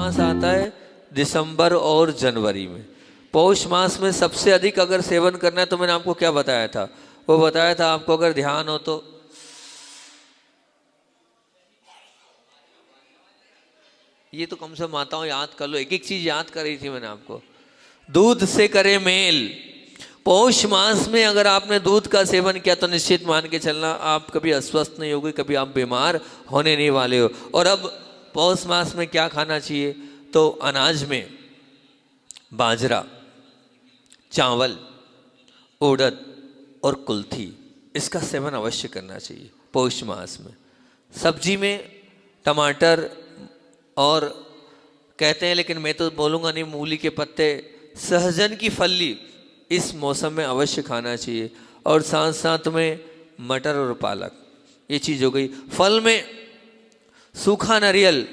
मास आता है दिसंबर और जनवरी में। पौष मास में सबसे अधिक अगर सेवन करना है तो मैंने आपको क्या बताया था, वो बताया था आपको अगर ध्यान हो तो ये तो कम से कम माताओं याद कर लो, एक एक चीज याद कर रही थी मैंने आपको। दूध से करे मेल, पौष मास में अगर आपने दूध का सेवन किया तो निश्चित मान के चलना आप कभी अस्वस्थ नहीं होगे, कभी आप बीमार होने नहीं वाले हो। और अब पौष मास में क्या खाना चाहिए, तो अनाज में बाजरा, चावल, उड़द और कुल्थी, इसका सेवन अवश्य करना चाहिए पौष मास में। सब्जी में टमाटर और कहते हैं, लेकिन मैं तो बोलूँगा नहीं, मूली के पत्ते, सहजन की फली इस मौसम में अवश्य खाना चाहिए। और साथ साथ में मटर और पालक, ये चीज़ हो गई। फल में सूखा नारियल,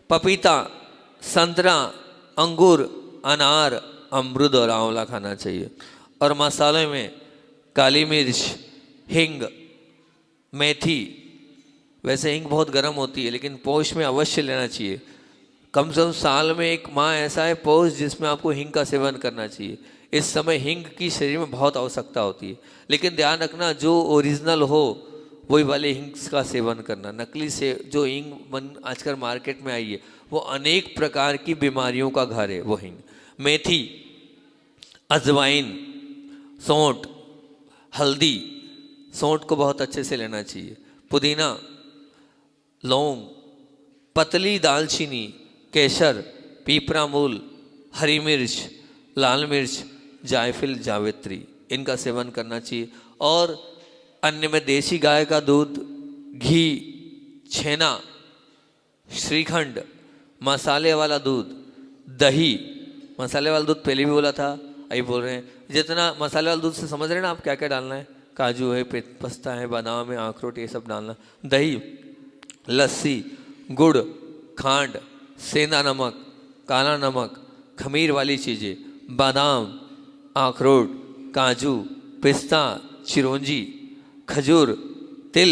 पपीता, संतरा, अंगूर, अनार, अमरूद और आंवला खाना चाहिए। और मसाले में काली मिर्च, हिंग, मेथी। वैसे हिंग बहुत गर्म होती है लेकिन पौष में अवश्य लेना चाहिए। कम से कम साल में एक माह ऐसा है पौष जिसमें आपको हिंग का सेवन करना चाहिए। इस समय हिंग की शरीर में बहुत आवश्यकता होती है, लेकिन ध्यान रखना जो ओरिजिनल हो वही वाले हिंग का सेवन करना। नकली से जो हिंग आजकल मार्केट में आई है वो अनेक प्रकार की बीमारियों का घर है वो हिंग। मेथी, अजवाइन, सौंठ, हल्दी, सौंठ को बहुत अच्छे से लेना चाहिए, पुदीना, लौंग, पतली दालचीनी, केसर, पीपरा मूल, हरी मिर्च, लाल मिर्च, जायफल, जावित्री, इनका सेवन करना चाहिए। और अन्य में देसी गाय का दूध, घी, छेना, श्रीखंड, मसाले वाला दूध, दही। मसाले वाला दूध पहले भी बोला था, अभी बोल रहे हैं। जितना मसाले वाला दूध से समझ रहे हैं ना आप क्या क्या डालना है, काजू है, पिस्ता है, बादाम है, अखरोट, ये सब डालना। दही, लस्सी, गुड़, खांड, सेंधा नमक, काला नमक, खमीर वाली चीज़ें, बादाम, अखरोट, काजू, पिस्ता, चिरौंजी, खजूर, तिल।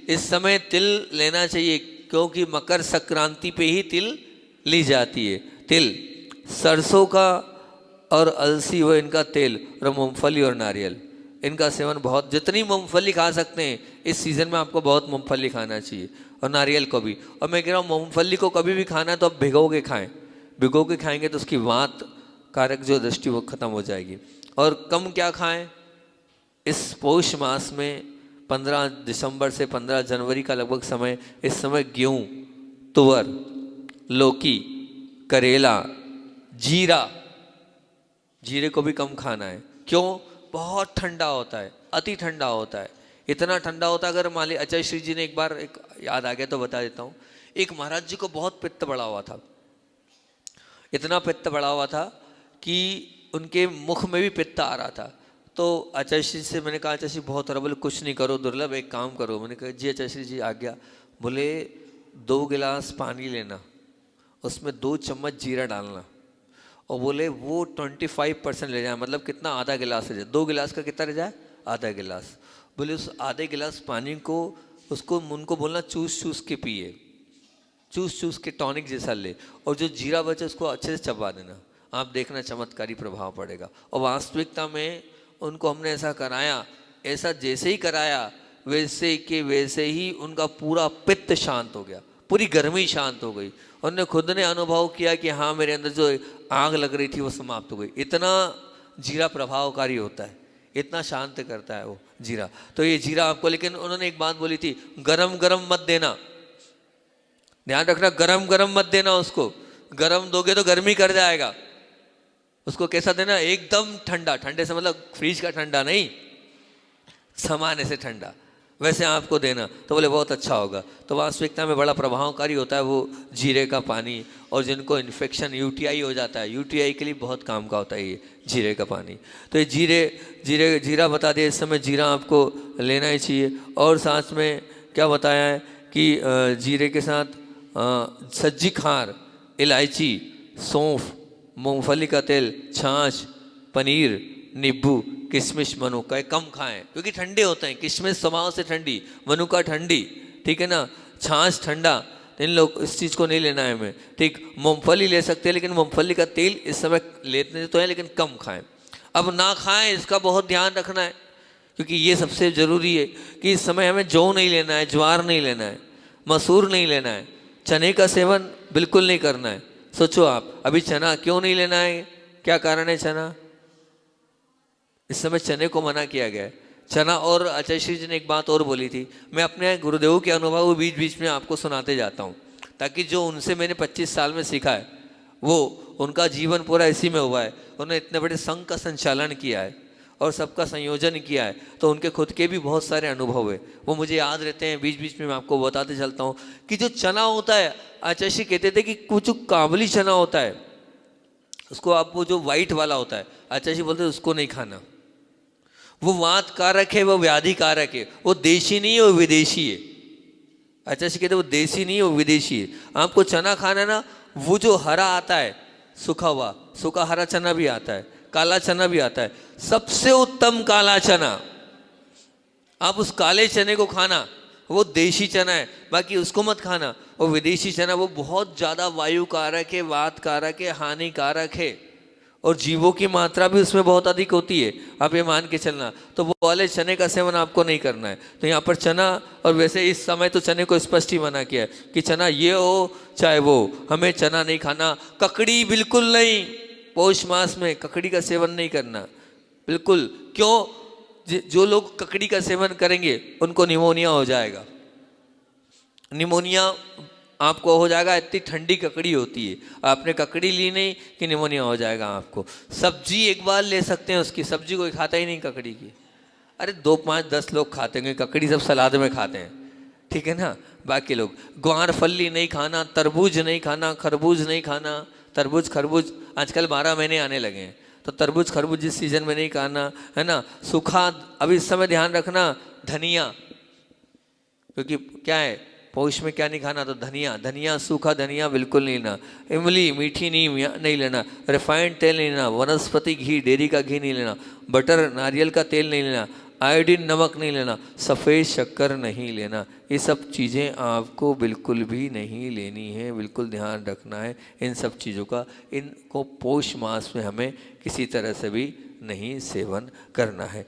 इस समय तिल लेना चाहिए क्योंकि मकर संक्रांति पे ही तिल ली जाती है। तिल, सरसों का और अलसी व इनका तेल, और मूंगफली और नारियल, इनका सेवन बहुत, जितनी मूंगफली खा सकते हैं इस सीज़न में आपको बहुत मूंगफली खाना चाहिए, और नारियल को भी। और मैं कह रहा हूँ मूंगफली को कभी भी खाना है तो आप भिगो के खाएं, भिगो के खाएंगे तो उसकी वात कारक जो दृष्टि वो खत्म हो जाएगी। और कम क्या खाएं इस पौष मास में, 15 दिसंबर से 15 जनवरी का लगभग समय, इस समय गेहूँ, तुअर, लौकी, करेला, जीरा, जीरे को भी कम खाना है। क्यों? बहुत ठंडा होता है, अति ठंडा होता है, इतना ठंडा होता है। अगर मान ली आचार्य श्री जी ने एक बार, एक याद आ गया तो बता देता हूँ। एक महाराज जी को बहुत पित्त बढ़ा हुआ था, इतना पित्त बढ़ा हुआ था कि उनके मुख में भी पित्त आ रहा था। तो आचार्य श्री से मैंने कहा आचार्य श्री बहुत हो रहा, बोले कुछ नहीं करो दुर्लभ, एक काम करो। मैंने कहा जी आचार्य श्री जी आज्ञा। बोले 2 गिलास पानी लेना, उसमें 2 चम्मच जीरा डालना, और बोले वो 25% ले जाए, मतलब कितना, आधा गिलास ले जाए। 2 गिलास का कितना रह जाए? आधा गिलास। बोले उस आधे गिलास पानी को, उसको उनको बोलना चूस चूस के पिए, चूस चूस के टॉनिक जैसा ले, और जो जीरा बचे उसको अच्छे से चबा देना। आप देखना चमत्कारी प्रभाव पड़ेगा। और वास्तविकता में उनको हमने ऐसा कराया, ऐसा जैसे ही कराया वैसे के वैसे ही उनका पूरा पित्त शांत हो गया, पूरी गर्मी शांत हो गई। उन्होंने खुद ने अनुभव किया कि हाँ मेरे अंदर जो आग लग रही थी वो समाप्त हो गई। इतना जीरा प्रभावकारी होता है, इतना शांत करता है वो जीरा। तो ये जीरा आपको, लेकिन उन्होंने एक बात बोली थी, गरम गरम मत देना, ध्यान रखना, गरम गरम मत देना उसको। गरम दोगे तो गर्मी कर जाएगा। उसको कैसा देना? एकदम ठंडा, ठंडे से मतलब फ्रिज का ठंडा नहीं, सामान्य से ठंडा, वैसे आपको देना। तो बोले बहुत अच्छा होगा। तो वास्तविकता में बड़ा प्रभावकारी होता है वो जीरे का पानी। और जिनको इन्फेक्शन, यूटीआई हो जाता है, यूटीआई के लिए बहुत काम का होता है ये जीरे का पानी। तो ये जीरा बता दिया, इस समय जीरा आपको लेना ही चाहिए। और साथ में क्या बताया है कि जीरे के साथ सज्जी खार, इलायची, सौंफ, मूंगफली का तेल, छाछ, पनीर, नींबू, किशमिश, मनुका कम खाएं क्योंकि ठंडे होते हैं। किशमिश स्वभाव से ठंडी, मनुका ठंडी, ठीक है ना, छाछ ठंडा, इन लोग इस चीज़ को नहीं लेना है हमें, ठीक। मूंगफली ले सकते हैं, लेकिन मूंगफली का तेल इस समय लेते तो है, लेकिन कम खाएं। अब ना खाएं इसका बहुत ध्यान रखना है, क्योंकि ये सबसे ज़रूरी है कि इस समय हमें जौ नहीं लेना है, ज्वार नहीं लेना है, मसूर नहीं लेना है, चने का सेवन बिल्कुल नहीं करना है। सोचो आप, अभी चना क्यों नहीं लेना है, क्या कारण है? चना इस समय चने को मना किया गया है। चना। और आचार्य श्री जी ने एक बात और बोली थी, मैं अपने गुरुदेवों के अनुभव बीच बीच में आपको सुनाते जाता हूँ, ताकि जो उनसे मैंने 25 साल में सीखा है वो उनका जीवन पूरा इसी में हुआ है। उन्होंने इतने बड़े संघ का संचालन किया है और सबका संयोजन किया है, तो उनके खुद के भी बहुत सारे अनुभव है, वो मुझे याद रहते हैं। बीच बीच में मैं आपको बताते चलता हूँ कि जो चना होता है, आचार्य श्री कहते थे कि कुछ काबुली चना होता है, उसको आप, वो जो वाइट वाला होता है, आचार्य जी बोलते हैं उसको नहीं खाना, वो वात कारक है, वो व्याधि कारक है, वो देशी नहीं है, वो विदेशी है। आचार्य जी कहते हैं वो देशी नहीं है, वो विदेशी है। आपको चना खाना है ना, वो जो हरा आता है, सूखा हुआ, सूखा हरा चना भी आता है, काला चना भी आता है, सबसे उत्तम काला चना, आप उस काले चने को खाना, वो देशी चना है, बाकी उसको मत खाना। वो विदेशी चना वो बहुत ज़्यादा वायु कारक है, वात कारक है, हानिकारक है, और जीवों की मात्रा भी उसमें बहुत अधिक होती है, आप ये मान के चलना। तो वो वाले चने का सेवन आपको नहीं करना है। तो यहाँ पर चना, और वैसे इस समय तो चने को स्पष्ट ही मना किया है कि चना ये हो चाहे वो, हमें चना नहीं खाना। ककड़ी बिल्कुल नहीं, पौष मास में ककड़ी का सेवन नहीं करना बिल्कुल। क्यों? जो लोग ककड़ी का सेवन करेंगे उनको निमोनिया हो जाएगा। निमोनिया आपको हो जाएगा, इतनी ठंडी ककड़ी होती है, आपने ककड़ी ली नहीं कि निमोनिया हो जाएगा आपको। सब्जी एक बार ले सकते हैं, उसकी सब्जी कोई खाता ही नहीं ककड़ी की। अरे 2, 5, 10 लोग खाते हैं ककड़ी, सब सलाद में खाते हैं, ठीक है ना। बाकी लोग ग्वार फली नहीं खाना, तरबूज नहीं खाना, खरबूज नहीं खाना। तरबूज खरबूज आजकल 12 महीने आने लगे हैं, तो तरबूज खरबूज जिस सीजन में नहीं खाना है ना। सूखा, अभी इस समय ध्यान रखना, धनिया, क्योंकि क्या है पौष में क्या नहीं खाना, तो धनिया, धनिया सूखा धनिया बिल्कुल नहीं लेना। इमली मीठी नहीं लेना, रिफाइंड तेल नहीं लेना, वनस्पति घी, डेयरी का घी नहीं लेना, बटर नारियल का तेल नहीं लेना, आयोडीन नमक नहीं लेना, सफ़ेद शक्कर नहीं लेना। ये सब चीज़ें आपको बिल्कुल भी नहीं लेनी है, बिल्कुल ध्यान रखना है इन सब चीज़ों का। इनको पौष मास में हमें किसी तरह से भी नहीं सेवन करना है।